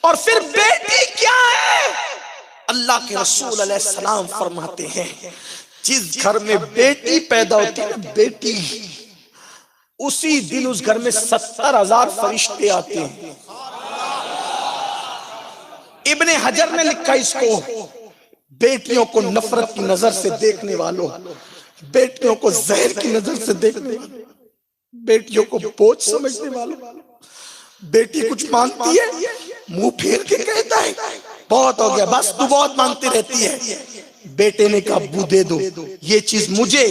اور پھر بیٹی کیا ہے؟ اللہ کے رسول علیہ السلام فرماتے ہیں جس گھر میں بیٹی پیدا ہوتی ہے بیٹی، اسی دن اس گھر میں 70,000 فرشتے آتے ہیں۔ ابن حجر نے لکھا اس کو، بیٹیوں کو نفرت کی نظر سے دیکھنے والوں، بیٹیوں کو زہر کی نظر سے دیکھنے والوں، بیٹیوں کو بوجھ سمجھنے والوں، بیٹی کچھ مانگتی ہے منہ پھیر کے کہتا ہے بہت ہو گیا بس تو بہت مانگتی رہتی ہے۔ بیٹے نے کہا ابو دے دو یہ چیز مجھے،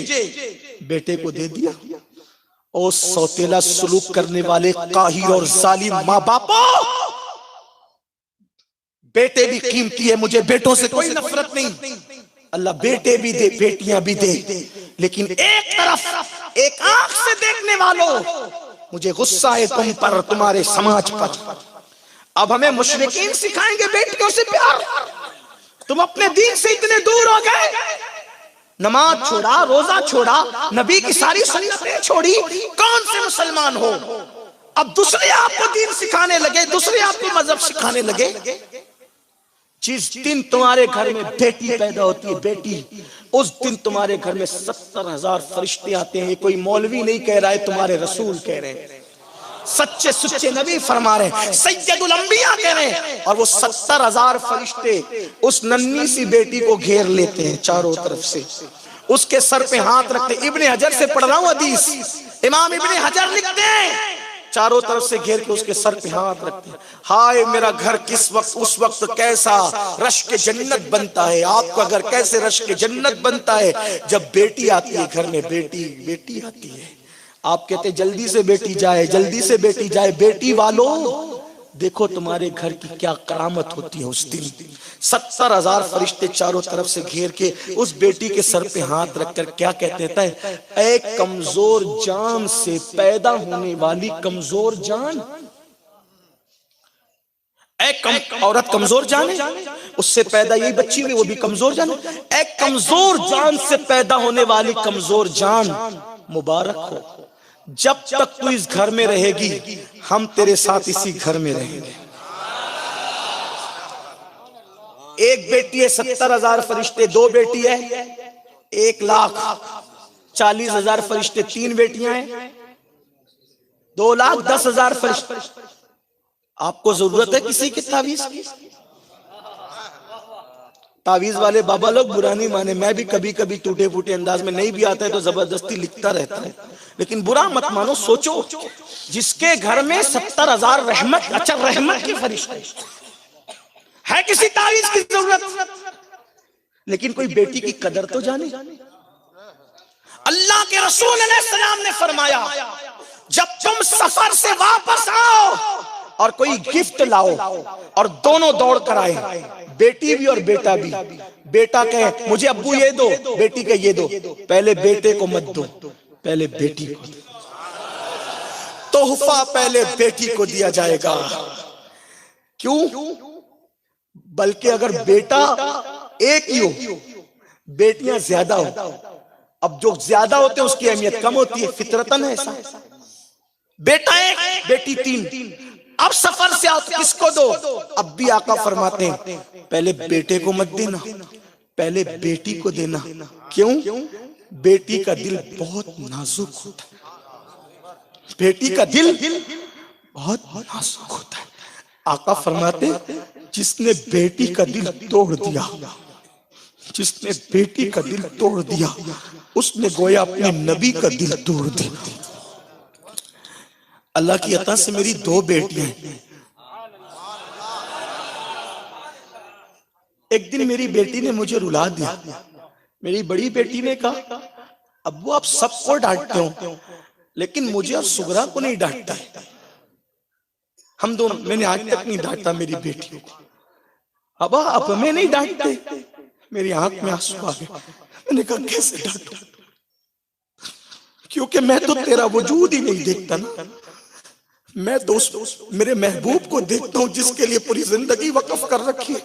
بیٹے کو دے دیا۔ او سوتیلا سلوک کرنے والے قاہر اور ظالم ماں باپوں، بیٹے بھی قیمتی ہے، مجھے بیٹوں سے کوئی نفرت نہیں، اللہ بیٹے بھی دے بیٹیاں بھی دے، لیکن ایک طرف ایک آنکھ سے دیکھنے والوں مجھے غصہ ہے تم پر، تمہارے سماج پر۔ اب ہمیں مشرکین سکھائیں گے بیٹیوں سے پیار، تم اپنے دین سے اتنے دور ہو گئے، نماز چھوڑا، روزہ چھوڑا، نبی کی ساری سنتیں چھوڑی، کون سے مسلمان ہو؟ اب دوسرے آپ کو دین سکھانے لگے، دوسرے آپ کو مذہب سکھانے لگے۔ جس دن تمہارے گھر میں بیٹی پیدا ہوتی ہے بیٹی، اس دن تمہارے گھر میں 70,000 فرشتے آتے ہیں۔ یہ کوئی مولوی نہیں کہہ رہا ہے، تمہارے رسول کہہ رہے ہیں، سچے سچے نبی فرما رہے ہیں، سید الانبیاء کہہ رہے ہیں، اور وہ 70,000 فرشتے اس ننھی سی بیٹی کو گھیر لیتے ہیں چاروں طرف سے، اس کے سر پہ ہاتھ رکھتے ہیں۔ ابن حجر سے پڑھ رہا ہوں حدیث، امام ابن حجر لکھتے ہیں چاروں طرف سے گھیر کے اس کے سر پہ ہاتھ رکھتے ہیں۔ ہائے میرا گھر کس وقت، اس وقت کیسا رشک جنت بنتا ہے، آپ کا گھر کیسے رشک جنت بنتا ہے جب بیٹی آتی ہے گھر میں، بیٹی آتی ہے۔ آپ کہتے جلدی سے بیٹی جائے، جلدی سے بیٹی جائے، بیٹی والوں دیکھو تمہارے گھر کی کیا کرامت ہوتی ہے اس دن۔ 70,000 فرشتے چاروں طرف سے گھیر کے اس بیٹی کے سر پہ ہاتھ رکھ کر کیا کہتے ہیں؟ اے کمزور جان سے پیدا ہونے والی کمزور جان، عورت کمزور جان ہے، اس سے پیدا یہی بچی ہوئی وہ بھی کمزور جان ہے۔ اے کمزور جان سے پیدا ہونے والی کمزور جان مبارک ہو، جب تک تو اس گھر میں رہے گی ہم تیرے ساتھ اسی گھر میں رہیں گے۔ ایک بیٹی ہے 70,000 فرشتے، دو بیٹی ہے 1,40,000 فرشتے، تین بیٹیاں ہیں 2,10,000 فرشتے۔ آپ کو ضرورت ہے کسی کی تعویذ کی؟ تعویذ والے بابا لوگ برا نہیں مانے، میں بھی کبھی کبھی ٹوٹے پھوٹے انداز میں نہیں بھی آتا ہے تو زبردستی لکھتا رہتا ہے، لیکن برا مت مانو، سوچو جس کے گھر میں 70,000 رحمت، اچھا رحمت کی فرشتے ہے، کسی تعویذ کی ضرورت؟ لیکن کوئی بیٹی کی قدر تو جانے۔ اللہ کے رسول علیہ السلام نے فرمایا جب تم سفر سے واپس آؤ اور کوئی گفٹ لاؤ اور دونوں دوڑ کر آئے، بیٹی بھی اور بیٹا بھی، بیٹا کہے مجھے ابو یہ دو، بیٹی کہے یہ دو، پہلے بیٹے کو مت دو، پہلے بیٹی کو دو، تحفہ پہلے بیٹی کو دیا جائے گا۔ کیوں؟ بلکہ اگر بیٹا ایک ہی ہو بیٹیاں زیادہ ہو، اب جو زیادہ ہوتے ہیں اس کی اہمیت کم ہوتی ہے، فطرتاً ایسا۔ بیٹا ایک بیٹی تین، اب سفر سے آؤ تو کس کو دو؟ اب بھی آقا فرماتے ہیں پہلے بیٹے کو مت دینا، پہلے بیٹی کو دینا۔ کیوں؟ بیٹی کا دل بہت نازک ہوتا ہے، بیٹی کا دل بہت نازک ہوتا ہے۔ آقا فرماتے ہیں جس نے بیٹی کا دل توڑ دیا، جس نے بیٹی کا دل توڑ دیا اس نے گویا اپنے نبی کا دل توڑ دیا۔ اللہ کی عطا سے میری دو بیٹیاں ہیں۔ ایک دن میری بیٹی نے مجھے رلا دیا، میری بڑی بیٹی نے کہا ابو آپ سب کو ڈانٹتے ہو لیکن مجھے اور سغرا کو نہیں ڈانٹتا ہے۔ ہم دونوں، میں نے آج تک نہیں ڈانٹا میری بیٹیوں کو۔ ابا اب ہمیں نہیں ڈانٹتے، میری آنکھ میں آنسو آ گئے۔ میں نے کہا کیسے ڈانٹوں، کیونکہ میں تو تیرا وجود ہی نہیں دیکھتا نا، میں تو میرے محبوب کو دیکھتا ہوں جس کے لیے پوری زندگی وقف کر رکھی ہے۔